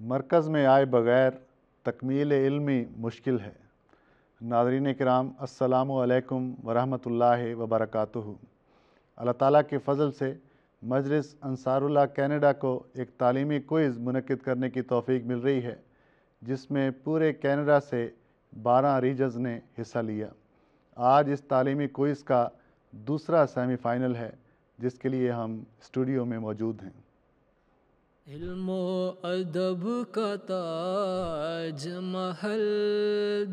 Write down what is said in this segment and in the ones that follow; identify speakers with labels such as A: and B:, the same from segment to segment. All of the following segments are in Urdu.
A: مرکز میں آئے بغیر تکمیل علمی مشکل ہے۔ ناظرین کرام، السلام علیکم ورحمۃ اللہ وبرکاتہ۔ اللہ تعالیٰ کے فضل سے مجلس انصار اللہ کینیڈا کو ایک تعلیمی کوئز منعقد کرنے کی توفیق مل رہی ہے، جس میں پورے کینیڈا سے 12 ریجنز نے حصہ لیا۔ آج اس تعلیمی کوئز کا دوسرا سیمی فائنل ہے، جس کے لیے ہم اسٹوڈیو میں موجود ہیں۔
B: علم و ادب کا تاج محل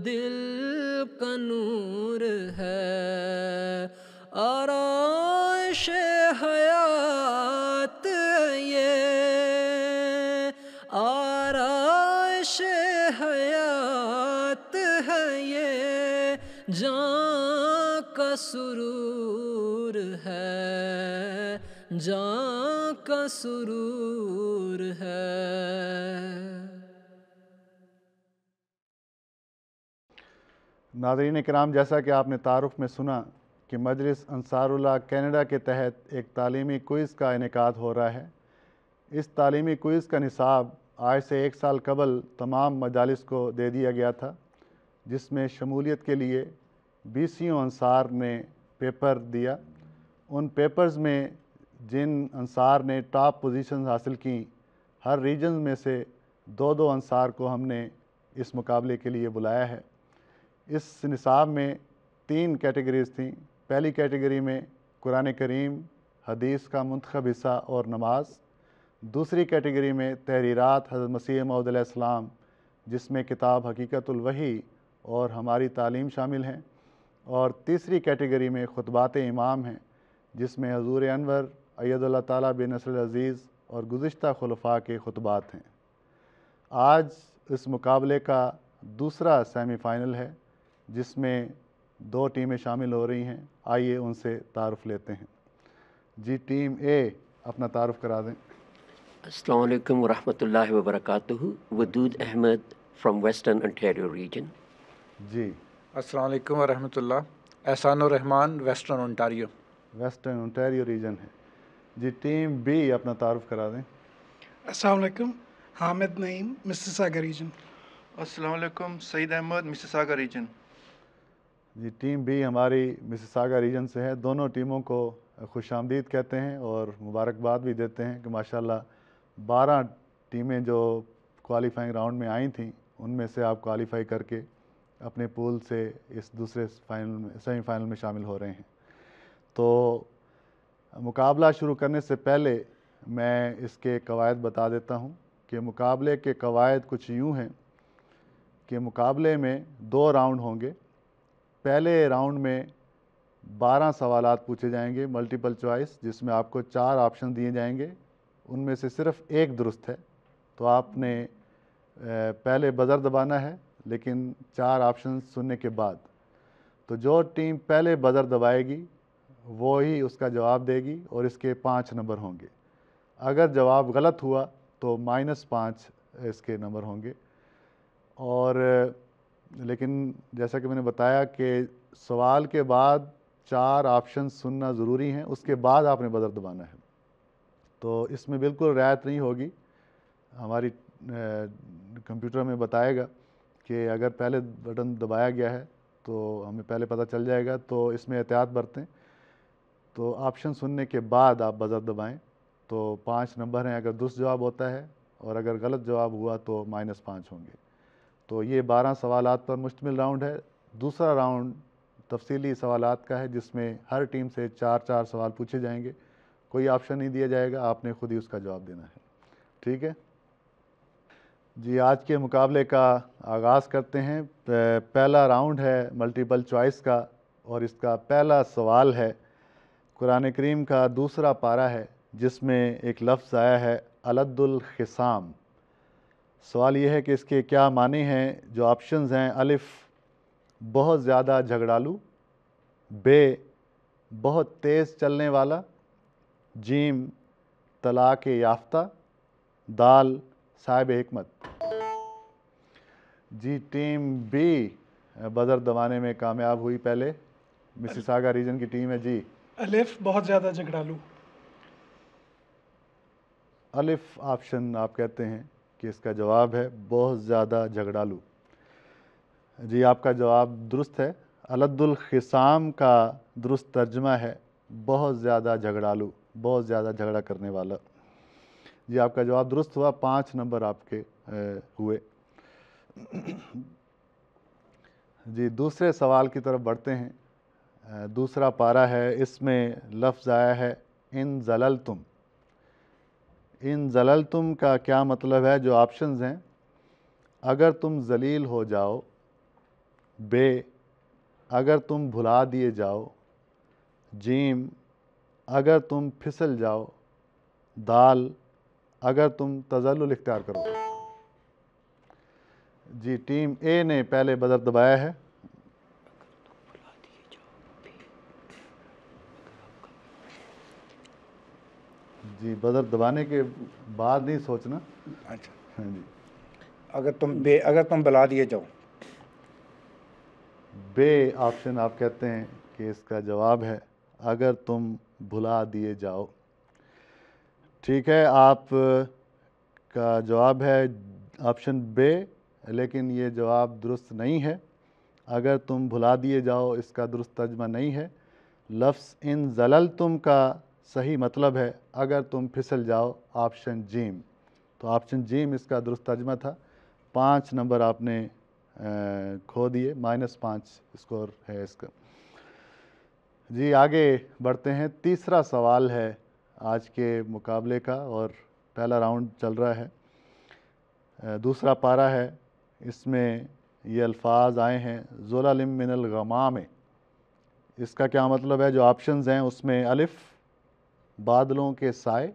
B: دل کا نور ہے، آرائش حیات یہ، آرائش حیات ہے یہ، جاں کا سرور ہے، جاں کا سرور ہے۔
A: ناظرین کرام، جیسا کہ آپ نے تعارف میں سنا کہ مجلس انصار اللہ کینیڈا کے تحت ایک تعلیمی کوئز کا انعقاد ہو رہا ہے۔ اس تعلیمی کوئز کا نصاب آج سے 1 سال قبل تمام مجالس کو دے دیا گیا تھا، جس میں شمولیت کے لیے 20 انصار نے پیپر دیا۔ ان پیپرز میں جن انصار نے ٹاپ پوزیشنز حاصل کیں، ہر ریجن میں سے 2 انصار کو ہم نے اس مقابلے کے لیے بلایا ہے۔ اس نصاب میں 3 کیٹیگریز تھیں۔ پہلی کیٹیگری میں قرآن کریم، حدیث کا منتخب حصہ اور نماز۔ دوسری کیٹیگری میں تحریرات حضرت مسیح موعود علیہ السلام، جس میں کتاب حقیقت الوحی اور ہماری تعلیم شامل ہیں۔ اور تیسری کیٹیگری میں خطبات امام ہیں، جس میں حضور انور اید اللہ تعالیٰ بن نصر العزیز اور گزشتہ خلفاء کے خطبات ہیں۔ آج اس مقابلے کا دوسرا سیمی فائنل ہے، جس میں 2 ٹیمیں شامل ہو رہی ہیں۔ آئیے ان سے تعارف لیتے ہیں۔ جی، ٹیم اے اپنا تعارف کرا دیں۔
C: السلام علیکم ورحمۃ اللہ وبرکاتہ۔ ودود احمد فرام ویسٹرن انٹیریو ریجن۔
A: جی،
D: السلام علیکم ورحمۃ اللہ، احسان الرحمان، ویسٹرن انٹاریو۔
A: ویسٹرن انٹیریو ریجن ہے۔ جی، ٹیم بی اپنا تعارف کرا دیں۔
E: السلام علیکم، حامد نعیم، مسیساگا ریجن۔
F: السلام علیکم، سعید احمد، مسیساگا ریجن۔
A: جی، ٹیم بی ہماری مسیساگا ریجن سے ہے۔ دونوں ٹیموں کو خوش آمدید کہتے ہیں اور مبارکباد بھی دیتے ہیں کہ ماشاءاللہ 12 ٹیمیں جو کوالیفائنگ راؤنڈ میں آئی تھیں، ان میں سے آپ کوالیفائی کر کے اپنے پول سے اس دوسرے سیمی فائنل میں شامل ہو رہے ہیں۔ تو مقابلہ شروع کرنے سے پہلے میں اس کے قواعد بتا دیتا ہوں کہ مقابلے کے قواعد کچھ یوں ہیں کہ مقابلے میں 2 راؤنڈ ہوں گے۔ پہلے راؤنڈ میں 12 سوالات پوچھے جائیں گے، ملٹیپل چوائس، جس میں آپ کو 4 آپشن دیے جائیں گے، ان میں سے صرف ایک درست ہے۔ تو آپ نے پہلے بزر دبانا ہے، لیکن 4 آپشن سننے کے بعد۔ تو جو ٹیم پہلے بزر دبائے گی وہی اس کا جواب دے گی اور اس کے 5 نمبر ہوں گے۔ اگر جواب غلط ہوا تو -5 اس کے نمبر ہوں گے۔ اور لیکن جیسا کہ میں نے بتایا کہ سوال کے بعد 4 آپشن سننا ضروری ہیں، اس کے بعد آپ نے بزر دبانا ہے۔ تو اس میں بالکل رعایت نہیں ہوگی۔ ہماری کمپیوٹر میں بتائے گا کہ اگر پہلے بٹن دبایا گیا ہے تو ہمیں پہلے پتہ چل جائے گا، تو اس میں احتیاط برتیں۔ تو آپشن سننے کے بعد آپ بزر دبائیں۔ تو 5 نمبر ہیں اگر درست جواب ہوتا ہے، اور اگر غلط جواب ہوا تو -5 ہوں گے۔ تو یہ 12 سوالات پر مشتمل راؤنڈ ہے۔ دوسرا راؤنڈ تفصیلی سوالات کا ہے، جس میں ہر ٹیم سے 4 سوال پوچھے جائیں گے۔ کوئی آپشن نہیں دیا جائے گا، آپ نے خود ہی اس کا جواب دینا ہے۔ ٹھیک ہے جی، آج کے مقابلے کا آغاز کرتے ہیں۔ پہلا راؤنڈ ہے ملٹیپل چوائس کا، اور اس کا پہلا سوال ہے قرآن کریم کا دوسرا پارہ ہے، جس میں ایک لفظ آیا ہے الد الخصام۔ سوال یہ ہے کہ اس کے کیا معنی ہیں۔ جو آپشنز ہیں: الف، بہت زیادہ جھگڑالو، بے، بہت تیز چلنے والا، جیم، طلاق یافتہ، دال، صاحب حکمت۔ جی، ٹیم بی بزر دبانے میں کامیاب ہوئی۔ پہلے مسیساگا ریجن کی ٹیم ہے۔ جی،
E: الف، بہت زیادہ جھگڑالو۔
A: الف آپشن آپ کہتے ہیں کہ اس کا جواب ہے بہت زیادہ جھگڑالو۔ جی آپ کا جواب درست ہے۔ الد الخصام کا درست ترجمہ ہے بہت زیادہ جھگڑالو، بہت زیادہ جھگڑا کرنے والا۔ جی آپ کا جواب درست ہوا، 5 نمبر آپ کے ہوئے۔ جی دوسرے سوال کی طرف بڑھتے ہیں۔ دوسرا پارہ ہے، اس میں لفظ آیا ہے ان زللتم۔ ان زللتم کا کیا مطلب ہے؟ جو آپشنز ہیں، اگر تم ذلیل ہو جاؤ، بے اگر تم بھلا دیے جاؤ، جیم اگر تم پھسل جاؤ، دال اگر تم تذلل اختیار کرو۔ جی ٹیم اے نے پہلے بزر دبایا ہے۔ جی بزر دبانے کے بعد نہیں سوچنا۔
D: اچھا،
A: ہاں جی،
D: اگر تم بلا دیے جاؤ۔
A: بے آپشن آپ کہتے ہیں کہ اس کا جواب ہے اگر تم بھلا دیے جاؤ۔ ٹھیک ہے، آپ کا جواب ہے آپشن بے، لیکن یہ جواب درست نہیں ہے۔ اگر تم بھلا دیے جاؤ اس کا درست ترجمہ نہیں ہے۔ لفظ ان زللتم کا صحیح مطلب ہے اگر تم پھسل جاؤ، آپشن جیم۔ تو آپشن جیم اس کا درست ترجمہ تھا۔ 5 نمبر آپ نے کھو دیے، -5 اسکور ہے اس کا۔ جی آگے بڑھتے ہیں۔ تیسرا سوال ہے آج کے مقابلے کا، اور پہلا راؤنڈ چل رہا ہے۔ دوسرا پارہ ہے، اس میں یہ الفاظ آئے ہیں ظلل من الغمام۔ اس کا کیا مطلب ہے؟ جو آپشنز ہیں اس میں الف بادلوں کے سائے،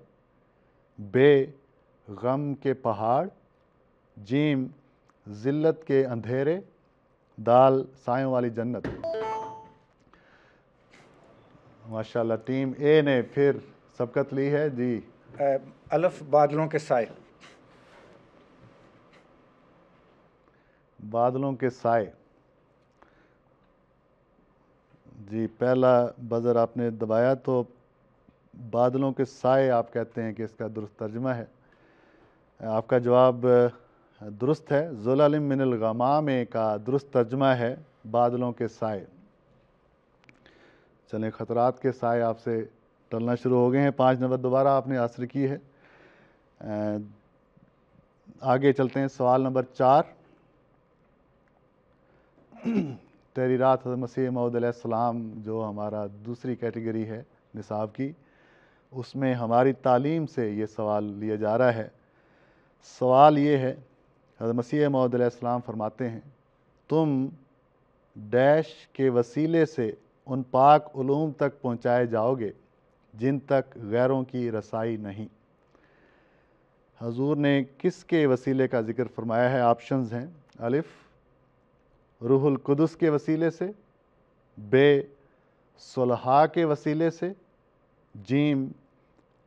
A: بے غم کے پہاڑ، جیم ذلت کے اندھیرے، دال سایوں والی جنت۔ ماشاءاللہ ٹیم اے نے پھر سبقت لی ہے۔ جی
D: الف بادلوں کے سائے۔
A: بادلوں کے سائے، جی پہلا بزر آپ نے دبایا تو بادلوں کے سائے آپ کہتے ہیں کہ اس کا درست ترجمہ ہے۔ آپ کا جواب درست ہے۔ ظلل من الغمام کا درست ترجمہ ہے بادلوں کے سائے۔ چلیں، خطرات کے سائے آپ سے ٹلنا شروع ہو گئے ہیں۔ 5 نمبر دوبارہ آپ نے حاصل کی ہے۔ آگے چلتے ہیں، سوال نمبر 4۔ تحریرات حضرت مسیح موعود علیہ السلام جو ہمارا دوسری کیٹیگری ہے نصاب کی، اس میں ہماری تعلیم سے یہ سوال لیا جا رہا ہے۔ سوال یہ ہے، حضرت مسیح موعود علیہ السلام فرماتے ہیں تم ڈیش کے وسیلے سے ان پاک علوم تک پہنچائے جاؤ گے جن تک غیروں کی رسائی نہیں۔ حضور نے کس کے وسیلے کا ذکر فرمایا ہے؟ آپشنز ہیں، الف روح القدس کے وسیلے سے، بے صلحاء کے وسیلے سے، جیم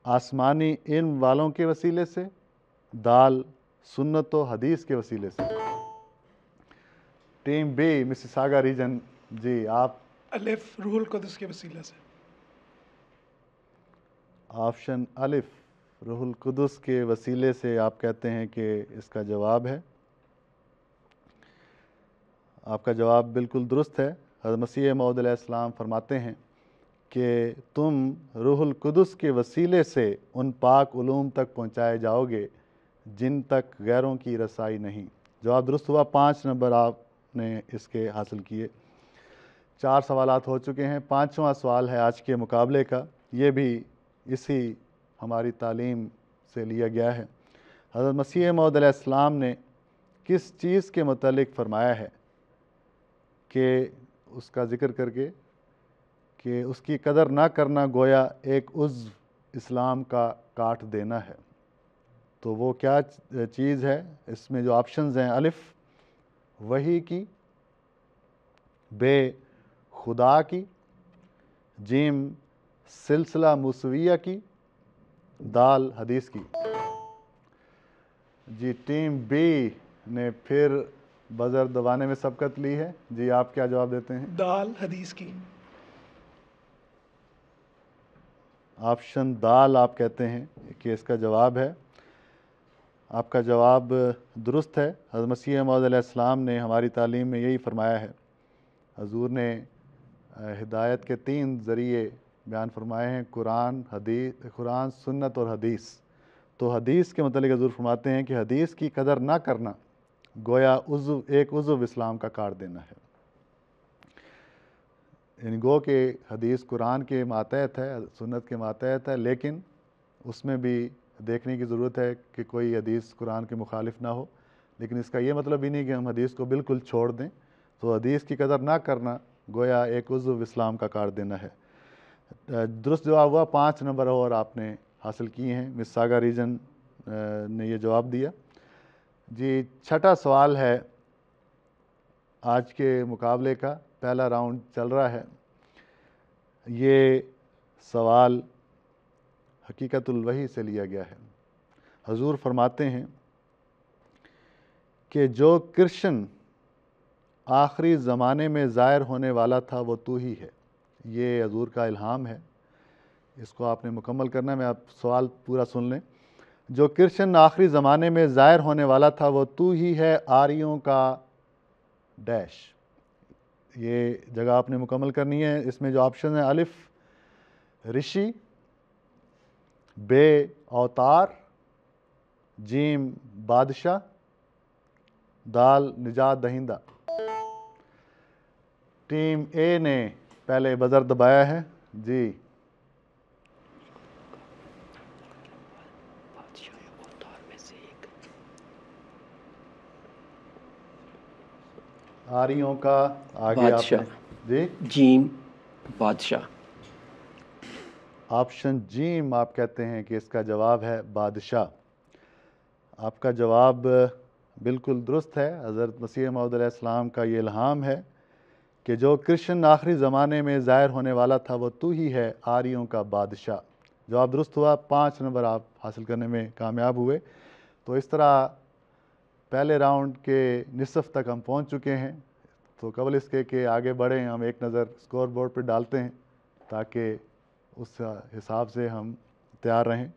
A: آسمانی علم والوں کے وسیلے سے، دال سنت و حدیث کے وسیلے سے۔ ٹیم بی مسیساگا ریجن، جی آپ
E: الف روح القدس کے وسیلہ سے۔
A: آپشن الف روح القدس کے وسیلے سے آپ کہتے ہیں کہ اس کا جواب ہے۔ آپ کا جواب بالکل درست ہے۔ حضرت مسیح موعود علیہ السلام فرماتے ہیں کہ تم روح القدس کے وسیلے سے ان پاک علوم تک پہنچائے جاؤ گے جن تک غیروں کی رسائی نہیں۔ جواب درست ہوا، 5 نمبر آپ نے اس کے حاصل کیے۔ 4 سوالات ہو چکے ہیں، 5واں سوال ہے آج کے مقابلے کا، یہ بھی اسی ہماری تعلیم سے لیا گیا ہے۔ حضرت مسیح موعود علیہ السلام نے کس چیز کے متعلق فرمایا ہے کہ اس کا ذکر کر کے کہ اس کی قدر نہ کرنا گویا ایک عضو اسلام کا کاٹ دینا ہے؟ تو وہ کیا چیز ہے؟ اس میں جو آپشنز ہیں، الف وحی کی، بے خدا کی، جیم سلسلہ موسویہ کی، دال حدیث کی۔ جی ٹیم بی نے پھر بزر دبانے میں سبقت لی ہے۔ جی آپ کیا جواب دیتے ہیں؟
E: دال حدیث کی۔
A: آپشن دال آپ کہتے ہیں کہ اس کا جواب ہے۔ آپ کا جواب درست ہے۔ حضرت مسیح موعود علیہ السلام نے ہماری تعلیم میں یہی فرمایا ہے۔ حضور نے ہدایت کے 3 ذریعے بیان فرمائے ہیں، قرآن، سنت اور حدیث۔ تو حدیث کے متعلق حضور فرماتے ہیں کہ حدیث کی قدر نہ کرنا گویا ایک عضو اسلام کا کاٹ دینا ہے۔ یعنی گو کہ حدیث قرآن کے ماتحت ہے، سنت کے ماتحت ہے، لیکن اس میں بھی دیکھنے کی ضرورت ہے کہ کوئی حدیث قرآن کے مخالف نہ ہو، لیکن اس کا یہ مطلب ہی نہیں کہ ہم حدیث کو بالکل چھوڑ دیں۔ تو حدیث کی قدر نہ کرنا گویا ایک عضو اسلام کا کاٹ دینا ہے۔ درست جواب ہوا 5 نمبر اور آپ نے حاصل کیے ہیں۔ مساگا ریجن نے یہ جواب دیا۔ جی 6واں سوال ہے آج کے مقابلے کا، پہلا راؤنڈ چل رہا ہے۔ یہ سوال حقیقت الوحی سے لیا گیا ہے۔ حضور فرماتے ہیں کہ جو کرشن آخری زمانے میں ظاہر ہونے والا تھا وہ تو ہی ہے۔ یہ حضور کا الہام ہے، اس کو آپ نے مکمل کرنا ہے۔ میں آپ سوال پورا سن لیں۔ جو کرشن آخری زمانے میں ظاہر ہونے والا تھا وہ تو ہی ہے، آریوں کا ڈیش۔ یہ جگہ آپ نے مکمل کرنی ہے۔ اس میں جو آپشن ہیں، الف رشی، بے اوتار، جیم بادشاہ، دال نجات دہندہ۔ ٹیم اے نے پہلے بزر دبایا ہے۔ جی آریوں کا آگے آپ
C: بادشاہ۔
A: جی
C: جیم بادشاہ۔
A: آپشن جیم آپ کہتے ہیں کہ اس کا جواب ہے بادشاہ۔ آپ کا جواب بالکل درست ہے۔ حضرت مسیح موعود علیہ السلام کا یہ الہام ہے کہ جو کرشن آخری زمانے میں ظاہر ہونے والا تھا وہ تو ہی ہے، آریوں کا بادشاہ۔ جواب درست ہوا، 5 نمبر آپ حاصل کرنے میں کامیاب ہوئے۔ تو اس طرح پہلے راؤنڈ کے نصف تک ہم پہنچ چکے ہیں۔ تو قبل اس کے کہ آگے بڑھیں، ہم ایک نظر اسکور بورڈ پہ ڈالتے ہیں تاکہ اس حساب سے ہم تیار رہیں۔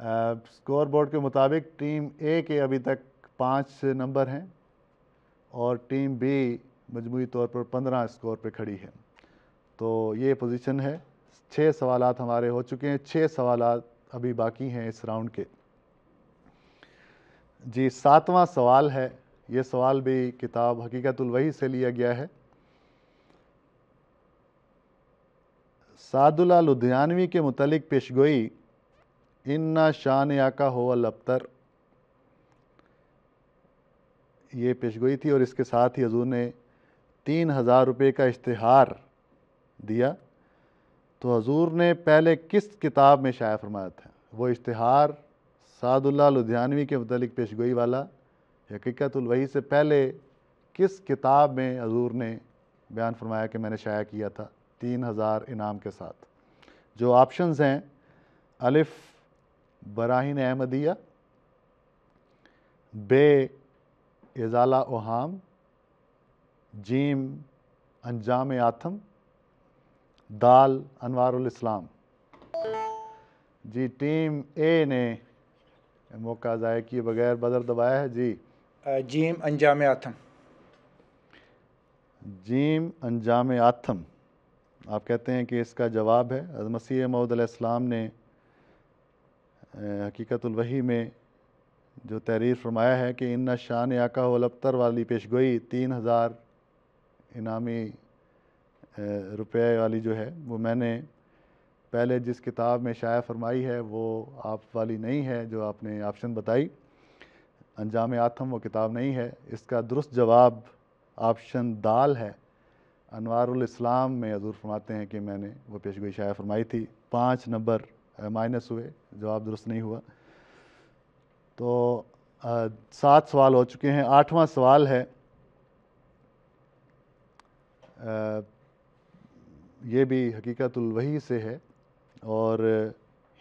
A: اسکور بورڈ کے مطابق ٹیم اے کے ابھی تک 5 نمبر ہیں اور ٹیم بی مجموعی طور پر 15 اسکور پہ کھڑی ہے۔ تو یہ پوزیشن ہے۔ 6 سوالات ہمارے ہو چکے ہیں، 6 سوالات ابھی باقی ہیں اس راؤنڈ کے۔ جی 7واں سوال ہے۔ یہ سوال بھی کتاب حقیقت الوحی سے لیا گیا ہے۔ سعد اللہ لدھیانوی کے متعلق پیشگوئی، اِنَّ شان آقا ہو الابتر، یہ پیشگوئی تھی اور اس کے ساتھ ہی حضور نے 3000 روپے کا اشتہار دیا۔ تو حضور نے پہلے کس کتاب میں شائع فرمایا تھا؟ وہ اشتہار سعد اللہ لدھیانوی کے متعلق پیشگوئی والا حقیقت الوحی سے پہلے کس کتاب میں حضور نے بیان فرمایا کہ میں نے شائع کیا تھا 3000 انعام کے ساتھ؟ جو آپشنز ہیں، الف براہین احمدیہ، بے ازالہ اوہام، جیم انجام آتم، دال انوار الاسلام۔ جی ٹیم اے نے موقع ضائع کیے بغیر بزر دبایا ہے۔ جی
D: جیم انجام آتم۔
A: جیم انجام آتم آپ کہتے ہیں کہ اس کا جواب ہے۔ حضرت مسیح موعود علیہ السلام نے حقیقت الوحی میں جو تحریر فرمایا ہے کہ اِنَّ شان آقا ہو الابتر والی پیشگوئی 3000 انعامی روپے والی جو ہے، وہ میں نے پہلے جس کتاب میں شائع فرمائی ہے وہ آپ والی نہیں ہے جو آپ نے آپشن بتائی۔ انجام آتم وہ کتاب نہیں ہے۔ اس کا درست جواب آپشن دال ہے۔ انوار الاسلام میں حضور فرماتے ہیں کہ میں نے وہ پیشگوئی شائع فرمائی تھی۔ 5 نمبر مائنس ہوئے، جواب درست نہیں ہوا۔ تو 7 سوال ہو چکے ہیں۔ 8واں سوال ہے، یہ بھی حقیقت الوحی سے ہے اور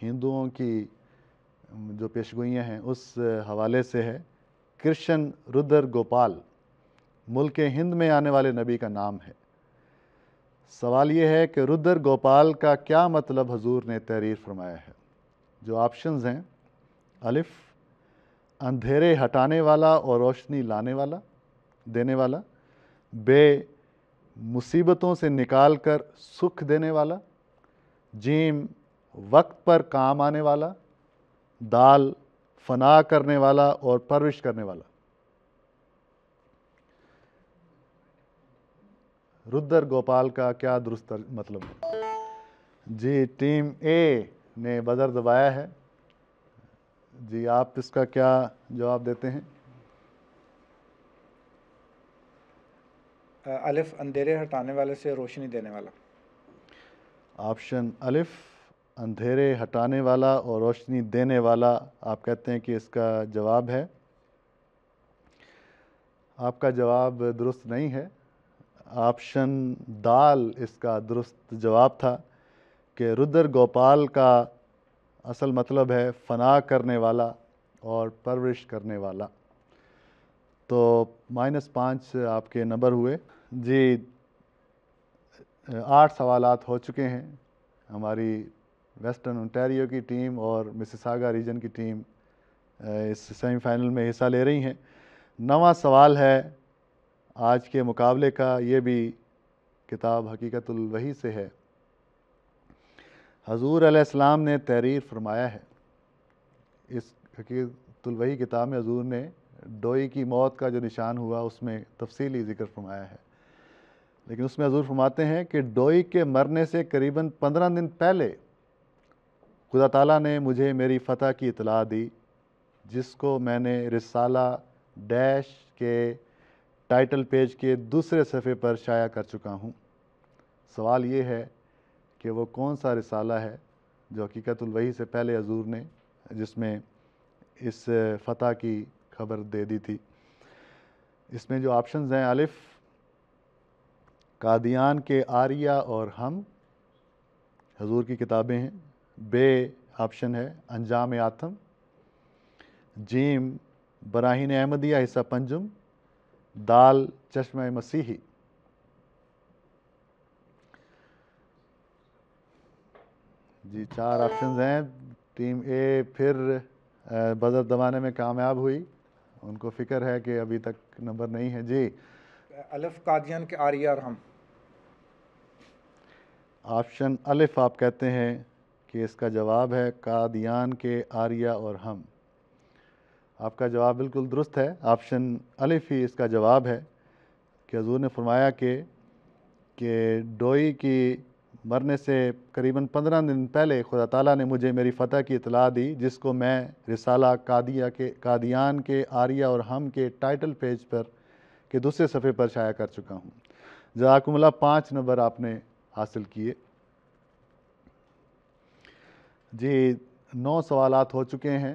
A: ہندوؤں کی جو پیشگوئیاں ہیں اس حوالے سے ہے۔ کرشن رودر گوپال ملک ہند میں آنے والے نبی کا نام ہے۔ سوال یہ ہے کہ رودر گوپال کا کیا مطلب حضور نے تحریر فرمایا ہے؟ جو آپشنز ہیں، الف اندھیرے ہٹانے والا اور روشنی لانے والا دینے والا، بے مصیبتوں سے نکال کر سکھ دینے والا، جیم وقت پر کام آنے والا، دال فنا کرنے والا اور پرورش کرنے والا۔ ردر گوپال کا کیا درست مطلب ہے؟ جی ٹیم اے نے بزر دبایا ہے، جی آپ اس کا کیا جواب دیتے ہیں؟
D: الف اندھیرے ہٹانے والے سے روشنی دینے والا۔
A: آپشن الف اندھیرے ہٹانے والا اور روشنی دینے والا آپ کہتے ہیں کہ اس کا جواب ہے۔ آپ کا جواب درست نہیں ہے۔ آپشن دال اس کا درست جواب تھا کہ ردر گوپال کا اصل مطلب ہے فنا کرنے والا اور پرورش کرنے والا۔ تو -5 آپ کے نمبر ہوئے۔ جی 8 سوالات ہو چکے ہیں۔ ہماری ویسٹرن انٹیریو کی ٹیم اور مسیساگا ریجن کی ٹیم اس سیمی فائنل میں حصہ لے رہی ہیں۔ 9واں سوال ہے آج کے مقابلے کا، یہ بھی کتاب حقیقت الوحی سے ہے۔ حضور علیہ السلام نے تحریر فرمایا ہے، اس حقیقت الوحی کتاب میں حضور نے ڈوئی کی موت کا جو نشان ہوا اس میں تفصیلی ذکر فرمایا ہے، لیکن اس میں حضور فرماتے ہیں کہ ڈوئی کے مرنے سے قریباً 15 دن پہلے خدا تعالیٰ نے مجھے میری فتح کی اطلاع دی، جس کو میں نے رسالہ ڈیش کے ٹائٹل پیج کے دوسرے صفحے پر شائع کر چکا ہوں۔ سوال یہ ہے کہ وہ کون سا رسالہ ہے جو حقیقت الوحی سے پہلے حضور نے جس میں اس فتح کی خبر دے دی تھی۔ اس میں جو آپشنز ہیں، الف قادیان کے آریہ اور ہم حضور کی کتابیں ہیں، بے آپشن ہے انجام آتم، جیم براہین احمدیہ حصہ پنجم، دال چشمہ مسیحی۔ جی 4 آپشنز ہیں۔ ٹیم اے پھر بزر دبانے میں کامیاب ہوئی، ان کو فکر ہے کہ ابھی تک نمبر نہیں ہے۔ جی
D: الف قادیان کے آریہ اور ہم۔
A: آپشن الف آپ کہتے ہیں کہ اس کا جواب ہے قادیان کے آریہ اور ہم۔ آپ کا جواب بالکل درست ہے، آپشن الف ہی اس کا جواب ہے کہ حضور نے فرمایا کہ ڈوئی کی مرنے سے قریباً 15 دن پہلے خدا تعالیٰ نے مجھے میری فتح کی اطلاع دی، جس کو میں رسالہ قادیان کے آریہ اور ہم کے ٹائٹل پیج پر کے دوسرے صفحے پر شائع کر چکا ہوں۔ جزاکم اللہ، 5 نمبر آپ نے حاصل کیے۔ جی 9 سوالات ہو چکے ہیں۔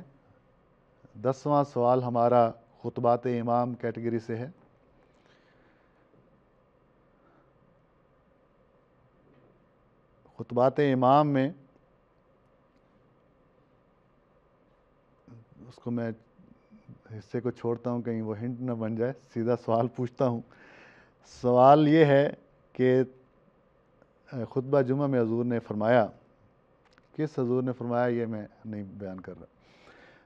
A: 10واں سوال ہمارا خطبات امام کیٹیگری سے ہے۔ خطبات امام میں اس کو میں حصے کو چھوڑتا ہوں کہیں وہ ہنٹ نہ بن جائے، سیدھا سوال پوچھتا ہوں۔ سوال یہ ہے کہ خطبہ جمعہ میں حضور نے فرمایا، کس حضور نے فرمایا یہ میں نہیں بیان کر رہا۔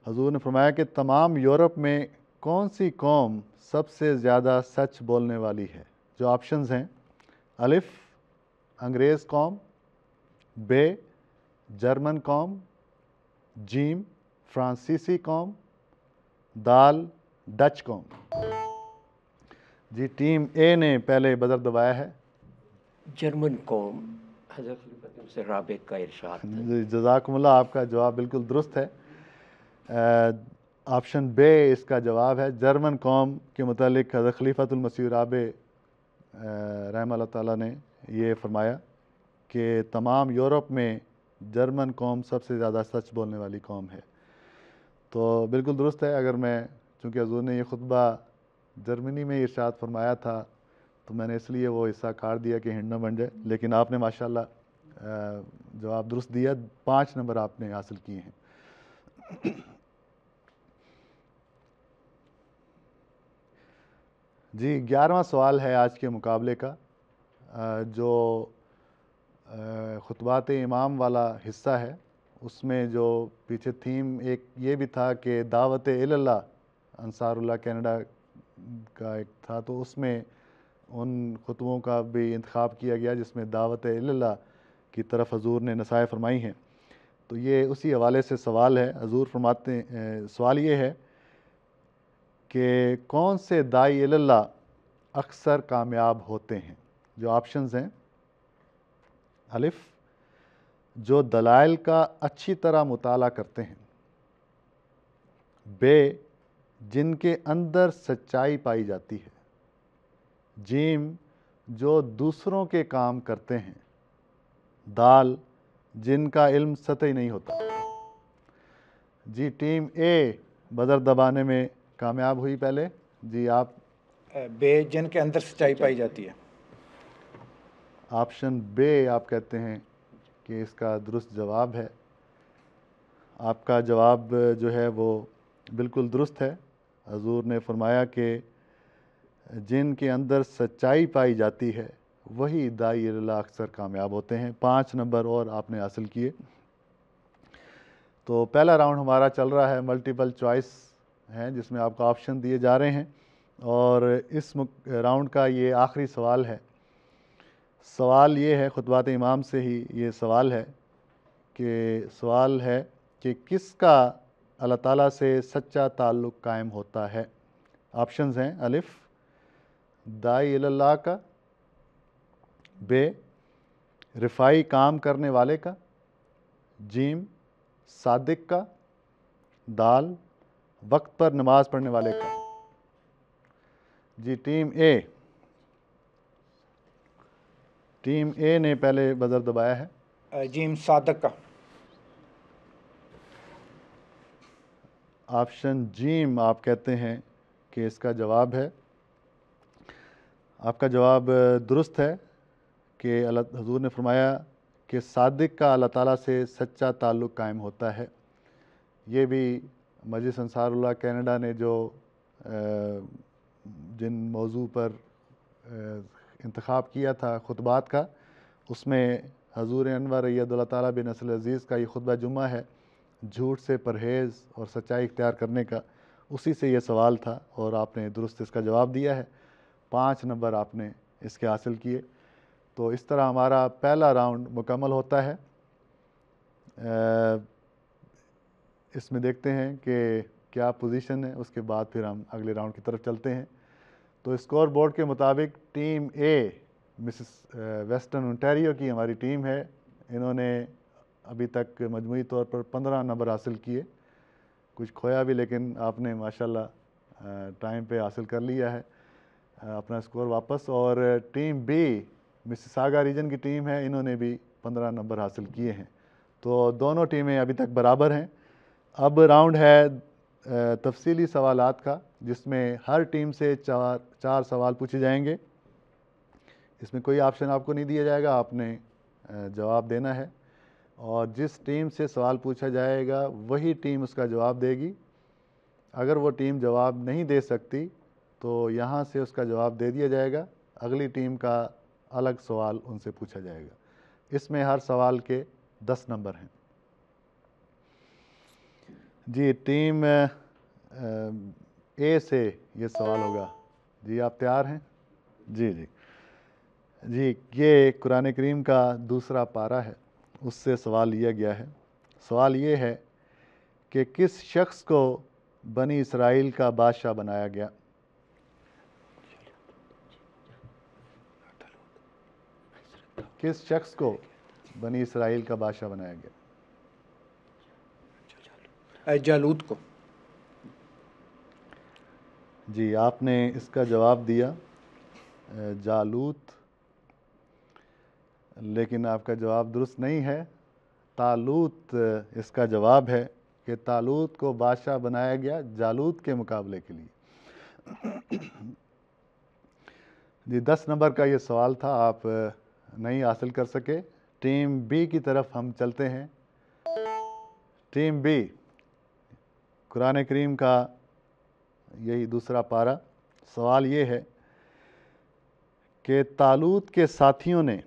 A: حضور نے فرمایا کہ تمام یورپ میں کون سی قوم سب سے زیادہ سچ بولنے والی ہے؟ جو آپشنز ہیں، الف انگریز قوم، بے جرمن قوم، جیم فرانسیسی قوم، دال ڈچ قوم۔ جی ٹیم اے نے پہلے بزر دبایا ہے۔
C: جرمن قوم، حضرت خلیفۃ سے رابع کا ارشاد۔
A: جی جزاکم اللہ، آپ کا جواب بالکل درست ہے۔ آپشن بے اس کا جواب ہے۔ جرمن قوم کے متعلق حضرت خلیفۃ المسیح رابع رحمہ اللہ تعالیٰ نے یہ فرمایا کہ تمام یورپ میں جرمن قوم سب سے زیادہ سچ بولنے والی قوم ہے۔ تو بالکل درست ہے۔ اگر میں چونکہ حضور نے یہ خطبہ جرمنی میں ارشاد فرمایا تھا تو میں نے اس لیے وہ حصہ کاٹ دیا کہ ہنٹ نہ بن جائے، لیکن آپ نے ماشاءاللہ جواب درست دیا۔ 5 نمبر آپ نے حاصل کیے ہیں۔ جی 11واں سوال ہے آج کے مقابلے کا، جو خطبات امام والا حصہ ہے۔ اس میں جو پیچھے تھیم ایک یہ بھی تھا کہ دعوت اللہ انصار اللہ کینیڈا کا ایک تھا، تو اس میں ان خطبوں کا بھی انتخاب کیا گیا جس میں دعوت اللہ کی طرف حضور نے نصائح فرمائی ہیں۔ تو یہ اسی حوالے سے سوال ہے، حضور فرماتے ہیں، سوال یہ ہے کہ کون سے داعی اللہ اکثر کامیاب ہوتے ہیں؟ جو آپشنز ہیں: الف، جو دلائل کا اچھی طرح مطالعہ کرتے ہیں، بے، جن کے اندر سچائی پائی جاتی ہے، جیم، جو دوسروں کے کام کرتے ہیں، دال، جن کا علم سطحی نہیں ہوتا۔ جی ٹیم اے بزر دبانے میں کامیاب ہوئی پہلے، جی آپ؟
D: بے، جن کے اندر سچائی پائی جاتی ہے۔
A: آپشن بے آپ کہتے ہیں کہ اس کا درست جواب ہے۔ آپ کا جواب جو ہے وہ بالکل درست ہے۔ حضور نے فرمایا کہ جن کے اندر سچائی پائی جاتی ہے وہی داعی اللہ اکثر کامیاب ہوتے ہیں۔ 5 نمبر اور آپ نے حاصل کیے۔ تو پہلا راؤنڈ ہمارا چل رہا ہے، ملٹیپل چوائس ہے جس میں آپ کو آپشن دیے جا رہے ہیں، اور اس راؤنڈ کا یہ آخری سوال ہے۔ سوال یہ ہے، خطبات امام سے ہی یہ سوال ہے کہ کس کا اللہ تعالیٰ سے سچا تعلق قائم ہوتا ہے؟ آپشنز ہیں: الف، داعی اللہ کا، بے، رفاعی کام کرنے والے کا، جیم، صادق کا، دال، وقت پر نماز پڑھنے والے کا۔ جی ٹیم اے نے پہلے بزر دبایا ہے۔
D: جیم، صادق کا۔
A: آپشن جیم آپ کہتے ہیں کہ اس کا جواب ہے۔ آپ کا جواب درست ہے کہ حضور نے فرمایا کہ صادق کا اللہ تعالیٰ سے سچا تعلق قائم ہوتا ہے۔ یہ بھی مجلس انصار اللہ کینیڈا نے جو جن موضوع پر انتخاب کیا تھا خطبات کا، اس میں حضور انور اید اللہ تعالیٰ بن نصر عزیز کا یہ خطبہ جمعہ ہے، جھوٹ سے پرہیز اور سچائی اختیار کرنے کا، اسی سے یہ سوال تھا اور آپ نے درست اس کا جواب دیا ہے۔ 5 نمبر آپ نے اس کے حاصل کیے۔ تو اس طرح ہمارا پہلا راؤنڈ مکمل ہوتا ہے۔ اس میں دیکھتے ہیں کہ کیا پوزیشن ہے، اس کے بعد پھر ہم اگلے راؤنڈ کی طرف چلتے ہیں۔ تو اسکور بورڈ کے مطابق ٹیم اے مسز ویسٹرن انٹیریو کی ہماری ٹیم ہے، انہوں نے ابھی تک مجموعی طور پر 15 نمبر حاصل کیے، کچھ کھویا بھی لیکن آپ نے ماشاءاللہ ٹائم پہ حاصل کر لیا ہے اپنا اسکور واپس۔ اور ٹیم بی مسیساگا ریجن کی ٹیم ہے، انہوں نے بھی 15 نمبر حاصل کیے ہیں۔ تو دونوں ٹیمیں ابھی تک برابر ہیں۔ اب راؤنڈ ہے تفصیلی سوالات کا، جس میں ہر ٹیم سے 4 سوال پوچھے جائیں گے۔ اس میں کوئی آپشن آپ کو نہیں دیا جائے گا، آپ نے جواب دینا ہے، اور جس ٹیم سے سوال پوچھا جائے گا وہی ٹیم اس کا جواب دے گی۔ اگر وہ ٹیم جواب نہیں دے سکتی تو یہاں سے اس کا جواب دے دیا جائے گا، اگلی ٹیم کا الگ سوال ان سے پوچھا جائے گا۔ اس میں ہر سوال کے 10 نمبر ہیں۔ جی ٹیم اے سے یہ سوال ہوگا، جی آپ تیار ہیں؟ جی یہ قرآن کریم کا دوسرا پارہ ہے، اس سے سوال لیا گیا ہے۔ سوال یہ ہے کہ کس شخص کو بنی اسرائیل کا بادشاہ بنایا گیا؟ کس شخص کو بنی اسرائیل کا بادشاہ بنایا گیا؟
D: جالوت کو۔
A: جی آپ نے اس کا جواب دیا جالوت، لیکن آپ کا جواب درست نہیں ہے۔ طالوت اس کا جواب ہے کہ طالوت کو بادشاہ بنایا گیا جالوت کے مقابلے کے لیے۔ جی 10 نمبر کا یہ سوال تھا، آپ نہیں حاصل کر سکے۔ ٹیم بی کی طرف ہم چلتے ہیں۔ ٹیم بی، قرآن کریم کا یہی دوسرا پارہ، سوال یہ ہے کہ طالوت کے ساتھیوں نے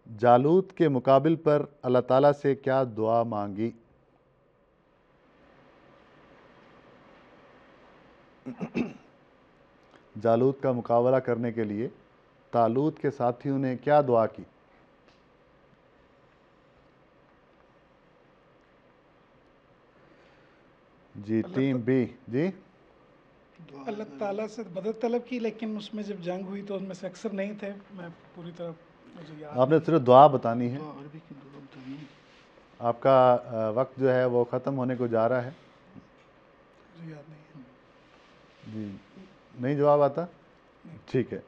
A: جالوت کے مقابل پر اللہ تعالیٰ سے کیا دعا مانگی؟ جالوت کا مقابلہ کرنے کے لیے طالوت کے ساتھیوں نے کیا دعا کی؟ جی ٹیم بی. جی
E: اللہ تعالیٰ سے مدد طلب کی، لیکن اس میں جب جنگ ہوئی تو ان میں سے اکثر نہیں تھے. میں پوری طرح مجھے یاد
A: آپ نے صرف دعا بتانی ہے.
F: عربی کی دعا بتانی ہے.
A: آپ کا وقت جو ہے وہ ختم ہونے کو جا رہا ہے.
E: مجھے یاد نہیں ہے.
A: جی نہیں جواب آتا؟ ٹھیک ہے،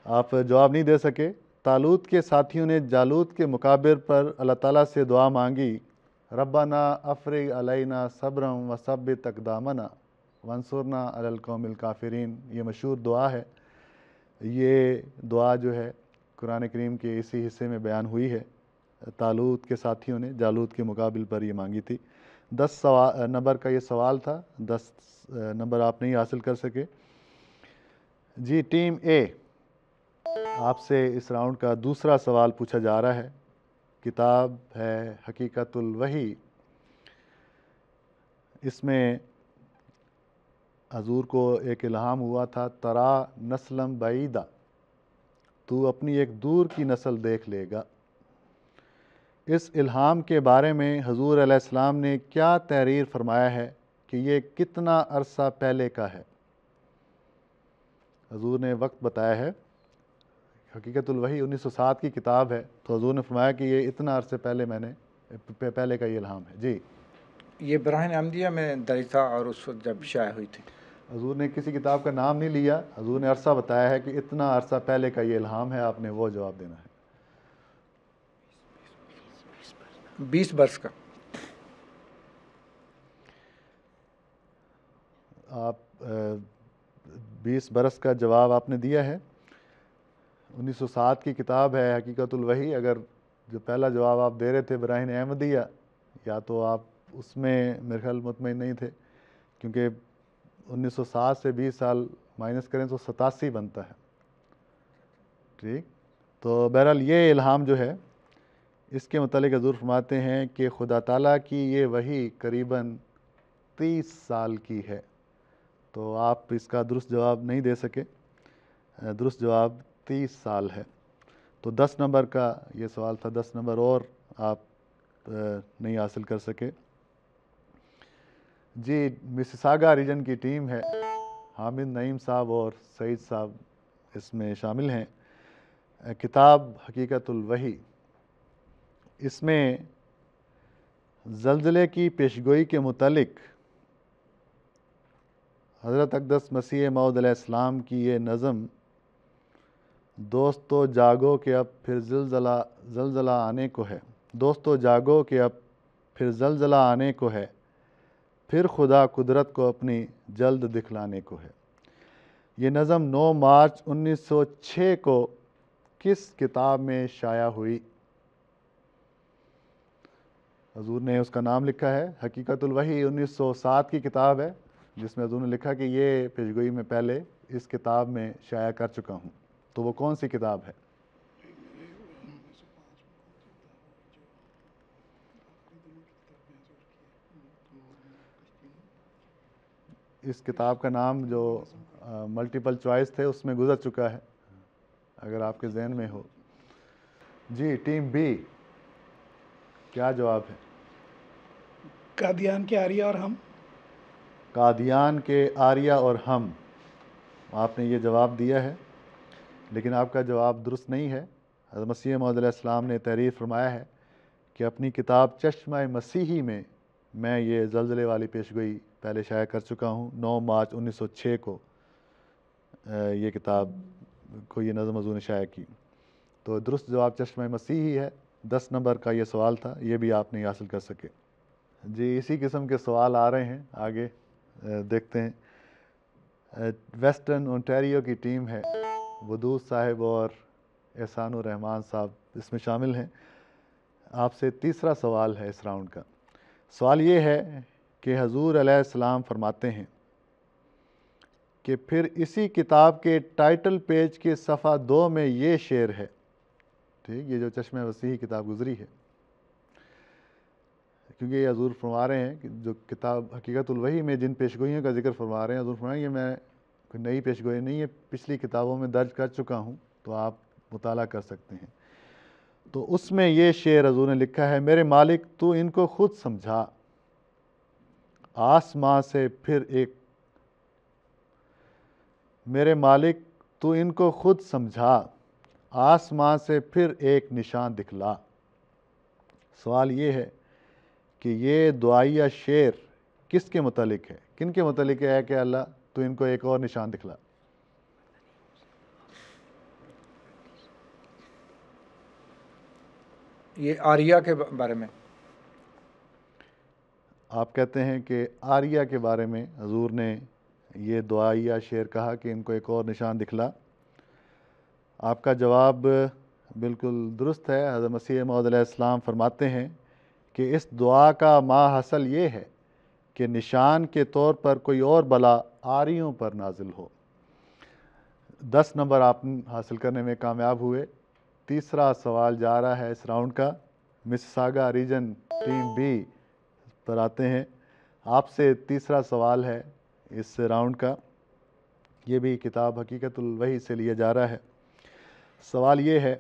A: آپ جواب نہیں دے سکے. طالوت کے ساتھیوں نے جالوت کے مقابر پر اللہ تعالیٰ سے دعا مانگی، ربنا افرغ علینا صبرا وثبت اقدامنا وانصرنا علی القوم الکافرین. یہ مشہور دعا ہے. یہ دعا جو ہے قرآن کریم کے اسی حصے میں بیان ہوئی ہے. طالوت کے ساتھیوں نے جالوت کے مقابل پر یہ مانگی تھی. 10 نمبر کا یہ سوال تھا، 10 نمبر آپ نہیں حاصل کر سکے. جی ٹیم اے، آپ سے اس راؤنڈ کا دوسرا سوال پوچھا جا رہا ہے. کتاب ہے حقیقت الوحی. اس میں حضور کو ایک الہام ہوا تھا، ترا نسلم بعیدہ، تو اپنی ایک دور کی نسل دیکھ لے گا. اس الہام کے بارے میں حضور علیہ السلام نے کیا تحریر فرمایا ہے کہ یہ کتنا عرصہ پہلے کا ہے؟ حضور نے وقت بتایا ہے. حقیقت الوحی 1907 کی کتاب ہے، تو حضور نے فرمایا کہ یہ اتنا عرصے پہلے کا یہ الہام ہے. جی
D: یہ براہین احمدیہ میں درج تھا اور اس وقت جب شائع ہوئی تھی.
A: حضور نے کسی کتاب کا نام نہیں لیا، حضور نے عرصہ بتایا ہے کہ اتنا عرصہ پہلے کا یہ الہام ہے. آپ نے وہ جواب دینا ہے.
D: 20 برس کا.
A: آپ 20 برس کا جواب آپ نے دیا ہے. 1907 کی کتاب ہے حقیقت الوحی. اگر جو پہلا جواب آپ دے رہے تھے براہین احمدیہ، یا تو آپ اس میں میرے خیال مطمئن نہیں تھے، کیونکہ 1907 سے 20 سال مائنس کریں تو 87 بنتا ہے. ٹھیک، تو بہرحال یہ الہام جو ہے اس کے متعلق حضور فرماتے ہیں کہ خدا تعالیٰ کی یہ وحی قریباً 30 سال کی ہے. تو آپ اس کا درست جواب نہیں دے سکے. درست جواب 30 سال ہے. تو 10 نمبر کا یہ سوال تھا، 10 نمبر اور آپ نہیں حاصل کر سکے. جی مسیساگا ریجن کی ٹیم ہے، حامد نعیم صاحب اور سعید صاحب اس میں شامل ہیں. کتاب حقیقت الوحی، اس میں زلزلے کی پیشگوئی کے متعلق حضرت اقدس مسیح موعود علیہ السلام کی یہ نظم، دوستو جاگو کہ اب پھر زلزلہ آنے کو ہے. دوستو جاگو کہ اب پھر زلزلہ آنے کو ہے، پھر خدا قدرت کو اپنی جلد دکھلانے کو ہے. یہ نظم 9 مارچ 1906 کو کس کتاب میں شائع ہوئی؟ حضور نے اس کا نام لکھا ہے حقیقت الوحی. 1907 کی کتاب ہے جس میں حضور نے لکھا کہ یہ پیشگوئی میں پہلے اس کتاب میں شائع کر چکا ہوں. تو وہ کون سی کتاب ہے؟ اس کتاب کا نام جو ملٹیپل چوائس تھے اس میں گزر چکا ہے، اگر آپ کے ذہن میں ہو. جی ٹیم بی، کیا جواب ہے؟
E: قادیان کے آریہ اور ہم.
A: قادیان کے آریہ اور ہم، آپ نے یہ جواب دیا ہے، لیکن آپ کا جواب درست نہیں ہے. حضرت مسیح موعود علیہ السلام نے تحریر فرمایا ہے کہ اپنی کتاب چشمہ مسیحی میں یہ زلزلے والی پیشگوئی پہلے شائع کر چکا ہوں. 9 مارچ 1906 کو یہ کتاب کو یہ نظم حضور نے شائع کی. تو درست جواب چشمہ مسیحی ہے. 10 نمبر کا یہ سوال تھا، یہ بھی آپ نہیں حاصل کر سکے. جی اسی قسم کے سوال آ رہے ہیں آگے، دیکھتے ہیں. ویسٹرن اونٹیریو کی ٹیم ہے، ودود صاحب اور احسان الرحمان صاحب اس میں شامل ہیں. آپ سے تیسرا سوال ہے اس راؤنڈ کا. سوال یہ ہے کہ حضور علیہ السلام فرماتے ہیں کہ پھر اسی کتاب کے ٹائٹل پیج کے صفحہ 2 میں یہ شعر ہے. ٹھیک، یہ جو چشمہ مسیحی کتاب گزری ہے، کیونکہ یہ حضور فرما رہے ہیں کہ جو کتاب حقیقت الوحی میں جن پیشگوئیوں کا ذکر فرما رہے ہیں، حضور فرما رہے ہیں یہ میں کوئی نئی پیشگوئی نہیں ہے، پچھلی کتابوں میں درج کر چکا ہوں، تو آپ مطالعہ کر سکتے ہیں۔ تو اس میں یہ شعر حضور نے لکھا ہے، میرے مالک تو ان کو خود سمجھا، آسماں سے پھر ایک، میرے مالک تو ان کو خود سمجھا، آسماں سے پھر ایک نشان دکھلا۔ سوال یہ ہے کہ یہ دعائیہ شعر کس کے متعلق ہے، کن کے متعلق ہے کہ اللہ تو ان کو ایک اور نشان دکھلا؟
D: یہ آریہ کے بارے میں
A: آپ کہتے ہیں کہ آریہ کے بارے میں حضور نے یہ دعائیہ شعر کہا کہ ان کو ایک اور نشان دکھلا۔ آپ کا جواب بالکل درست ہے۔ حضرت مسیح موعود علیہ السلام فرماتے ہیں کہ اس دعا کا ما حاصل یہ ہے کہ نشان کے طور پر کوئی اور بلا آریوں پر نازل ہو۔ 10 نمبر آپ حاصل کرنے میں کامیاب ہوئے۔ تیسرا سوال جا رہا ہے اس راؤنڈ کا، مسساگا ریجن ٹیم بی پر آتے ہیں۔ آپ سے تیسرا سوال ہے اس راؤنڈ کا، یہ بھی کتاب حقیقت الوحی سے لیا جا رہا ہے۔ سوال یہ ہے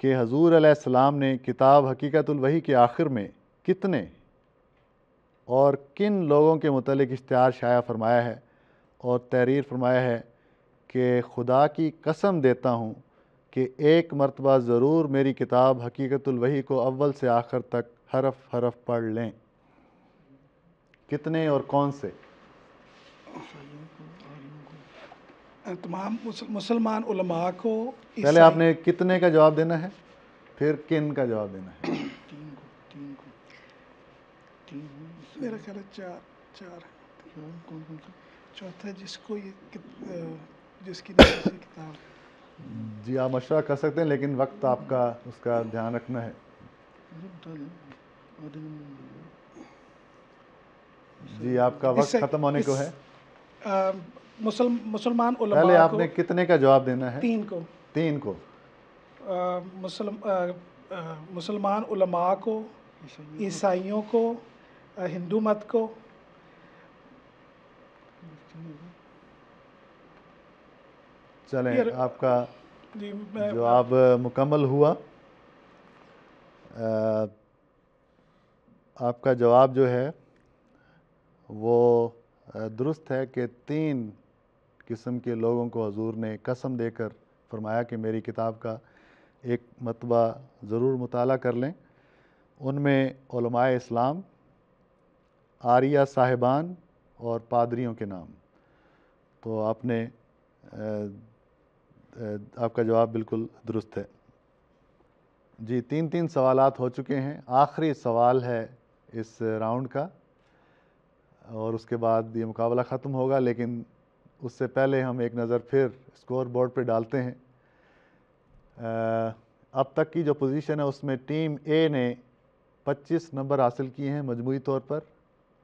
A: کہ حضور علیہ السلام نے کتاب حقیقت الوحی کے آخر میں کتنے اور کن لوگوں کے متعلق اشتہار شائع فرمایا ہے اور تحریر فرمایا ہے کہ خدا کی قسم دیتا ہوں کہ ایک مرتبہ ضرور میری کتاب حقیقت الوحی کو اول سے آخر تک حرف حرف پڑھ لیں؟ کتنے اور کون سے؟
E: تمام مسلمان علماء کو،
A: پہلے آپ نے کتنے کا جواب دینا ہے، پھر کن کا جواب دینا ہے۔
E: میرا خیال ہے چار چوتھا جس کو جس کی کتاب۔
A: جی آپ مشورہ کر سکتے ہیں، لیکن وقت آپ کا اس کا دھیان رکھنا ہے۔ جی آپ کا وقت ختم ہونے کو ہے۔
E: مسلمان علماء
A: پہلے آپ
E: کو
A: نے کتنے کا جواب دینا ہے؟
E: 3 کو۔ مسلمان علماء کو، عیسائیوں کو، ہندو مت کو۔
A: چلیں آپ کا جواب مکمل ہوا۔ آپ کا جواب جو ہے وہ درست ہے کہ 3 قسم کے لوگوں کو حضور نے قسم دے کر فرمایا کہ میری کتاب کا ایک مرتبہ ضرور مطالعہ کر لیں۔ ان میں علماء اسلام، آریہ صاحبان اور پادریوں کے نام۔ تو آپ نے آپ کا جواب بالکل درست ہے۔ جی 3 سوالات ہو چکے ہیں، آخری سوال ہے اس راؤنڈ کا اور اس کے بعد یہ مقابلہ ختم ہوگا، لیکن اس سے پہلے ہم ایک نظر پھر اسکور بورڈ پہ ڈالتے ہیں۔ اب تک کی جو پوزیشن ہے اس میں ٹیم اے نے 25 نمبر حاصل کیے ہیں مجموعی طور پر،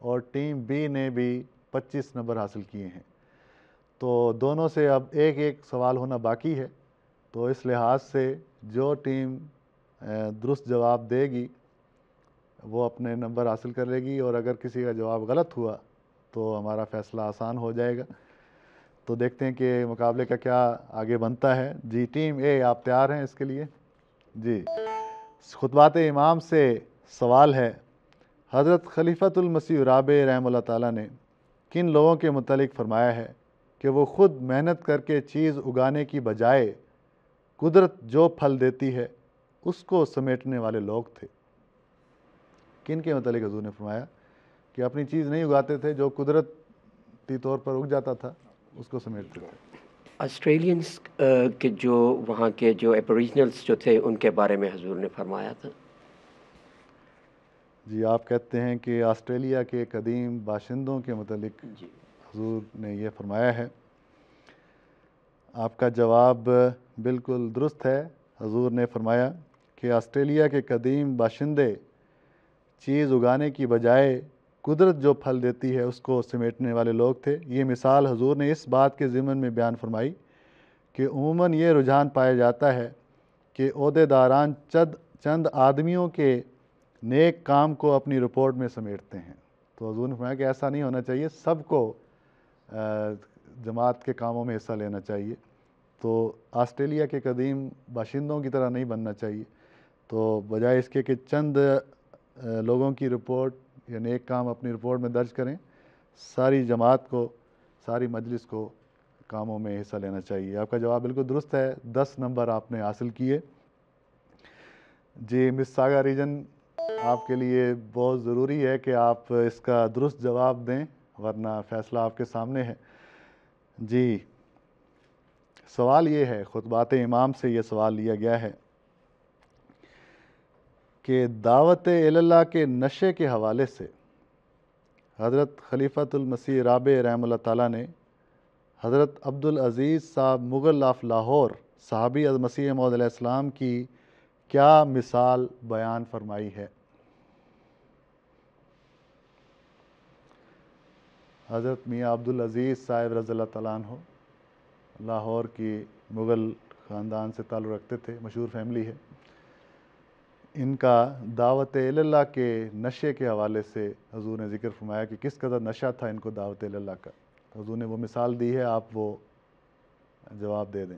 A: اور ٹیم بی نے بھی 25 نمبر حاصل کیے ہیں۔ تو دونوں سے اب ایک سوال ہونا باقی ہے، تو اس لحاظ سے جو ٹیم درست جواب دے گی وہ اپنے نمبر حاصل کر لے گی، اور اگر کسی کا جواب غلط ہوا تو ہمارا فیصلہ آسان ہو جائے گا۔ تو دیکھتے ہیں کہ مقابلے کا کیا آگے بنتا ہے۔ جی ٹیم اے آپ تیار ہیں اس کے لیے؟ جی خطبات امام سے سوال ہے، حضرت خلیفۃ المسیح رابع رحمہ اللہ تعالیٰ نے کن لوگوں کے متعلق فرمایا ہے کہ وہ خود محنت کر کے چیز اگانے کی بجائے قدرت جو پھل دیتی ہے اس کو سمیٹنے والے لوگ تھے؟ کن کے متعلق حضور نے فرمایا کہ اپنی چیز نہیں اگاتے تھے، جو قدرتی طور پر اگ جاتا تھا اس کو سمیٹتے تھے؟
C: آسٹریلینس کے جو وہاں کے جو ایبوریجنلس جو تھے ان کے بارے میں حضور نے فرمایا تھا۔
A: جی آپ کہتے ہیں کہ آسٹریلیا کے قدیم باشندوں کے متعلق
C: جی
A: حضور نے یہ فرمایا ہے۔ آپ کا جواب بالکل درست ہے۔ حضور نے فرمایا کہ آسٹریلیا کے قدیم باشندے چیز اگانے کی بجائے قدرت جو پھل دیتی ہے اس کو سمیٹنے والے لوگ تھے۔ یہ مثال حضور نے اس بات کے ضمن میں بیان فرمائی کہ عموماً یہ رجحان پایا جاتا ہے کہ عہدے داران چند آدمیوں کے نیک کام کو اپنی رپورٹ میں سمیٹتے ہیں۔ تو حضور نے فرمایا کہ ایسا نہیں ہونا چاہیے، سب کو جماعت کے کاموں میں حصہ لینا چاہیے۔ تو آسٹریلیا کے قدیم باشندوں کی طرح نہیں بننا چاہیے، تو بجائے اس کے کہ چند لوگوں کی رپورٹ یا نیک کام اپنی رپورٹ میں درج کریں، ساری جماعت کو، ساری مجلس کو کاموں میں حصہ لینا چاہیے۔ آپ کا جواب بالکل درست ہے، 10 نمبر آپ نے حاصل کیے۔ جی مس ساگا ریجن، آپ کے لیے بہت ضروری ہے کہ آپ اس کا درست جواب دیں، ورنہ فیصلہ آپ کے سامنے ہے۔ جی سوال یہ ہے، خطبات امام سے یہ سوال لیا گیا ہے کہ دعوت اللہ کے نشے کے حوالے سے حضرت خلیفۃ المسیح رابع رحمہ اللہ تعالیٰ نے حضرت عبدالعزیز صاحب مغل آف لاہور صحابی از مسیح موعود علیہ السلام کی کیا مثال بیان فرمائی ہے؟ حضرت میاں عبدالعزیز صاحب رضی اللہ تعالیٰ عنہ لاہور کی مغل خاندان سے تعلق رکھتے تھے، مشہور فیملی ہے۔ ان کا دعوت اللہ کے نشے کے حوالے سے حضور نے ذکر فرمایا کہ کس قدر نشہ تھا ان کو دعوت اللہ کا۔ حضور نے وہ مثال دی ہے، آپ وہ جواب دے دیں۔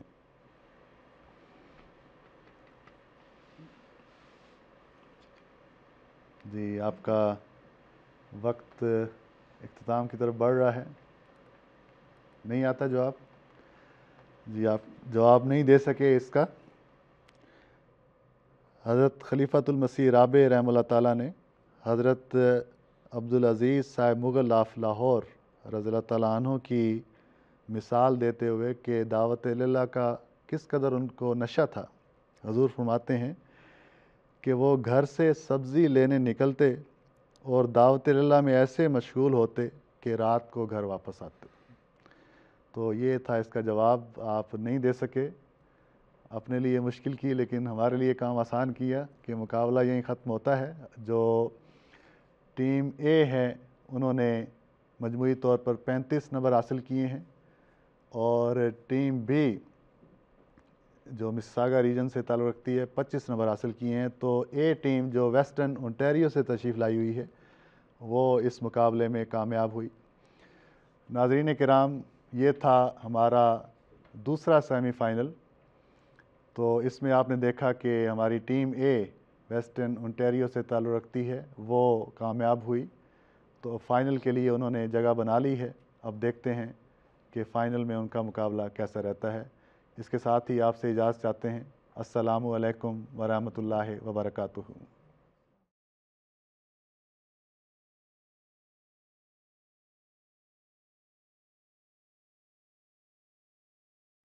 A: جی آپ کا وقت اختتام کی طرف بڑھ رہا ہے، نہیں آتا جواب؟ جی آپ جواب نہیں دے سکے اس کا۔ حضرت خلیفۃ المسیح رابع رحمہ اللہ تعالیٰ نے حضرت عبدالعزیز صاحب مغل آف لاہور رضی اللہ تعالیٰ عنہ کی مثال دیتے ہوئے کہ دعوت اللہ کا کس قدر ان کو نشہ تھا، حضور فرماتے ہیں کہ وہ گھر سے سبزی لینے نکلتے اور دعوت اللہ میں ایسے مشغول ہوتے کہ رات کو گھر واپس آتے۔ تو یہ تھا اس کا جواب، آپ نہیں دے سکے، اپنے لیے مشکل کی لیکن ہمارے لیے کام آسان کیا کہ مقابلہ یہیں ختم ہوتا ہے۔ جو ٹیم اے ہے انہوں نے مجموعی طور پر 35 نمبر حاصل کیے ہیں، اور ٹیم بی جو مساگا ریجن سے تعلق رکھتی ہے 25 نمبر حاصل کیے ہیں۔ تو اے ٹیم جو ویسٹرن اونٹیریو سے تشریف لائی ہوئی ہے وہ اس مقابلے میں کامیاب ہوئی۔ ناظرین کرام، یہ تھا ہمارا دوسرا سیمی فائنل۔ تو اس میں آپ نے دیکھا کہ ہماری ٹیم اے ویسٹرن اونٹیریو سے تعلق رکھتی ہے، وہ کامیاب ہوئی، تو فائنل کے لیے انہوں نے جگہ بنا لی ہے۔ اب دیکھتے ہیں کہ فائنل میں ان کا مقابلہ کیسا رہتا ہے۔ اس کے ساتھ ہی آپ سے اجازت چاہتے ہیں۔ السلام علیکم ورحمۃ اللہ وبرکاتہ۔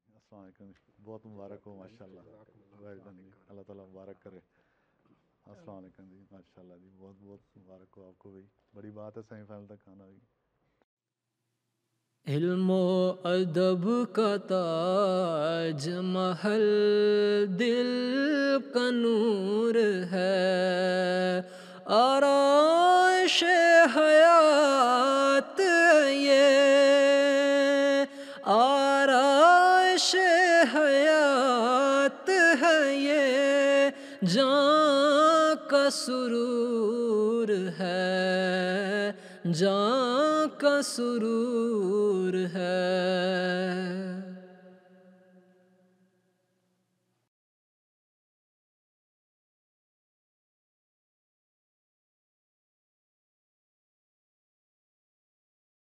A: السلام علیکم، بہت مبارک ہو ماشاء اللہ، اللہ تعالیٰ مبارک کرے۔ السلام علیکم جی، ماشاء اللہ جی، بہت بہت مبارک ہو آپ کو بھی، بڑی بات ہے سیمی فائنل تک آنا بھی۔
B: علم و ادب کا تاج محل دل کا نور ہے، آرائش حیات یہ، آرائش حیات ہے یہ، جاں کا سرور ہے، جاں کا سرور ہے۔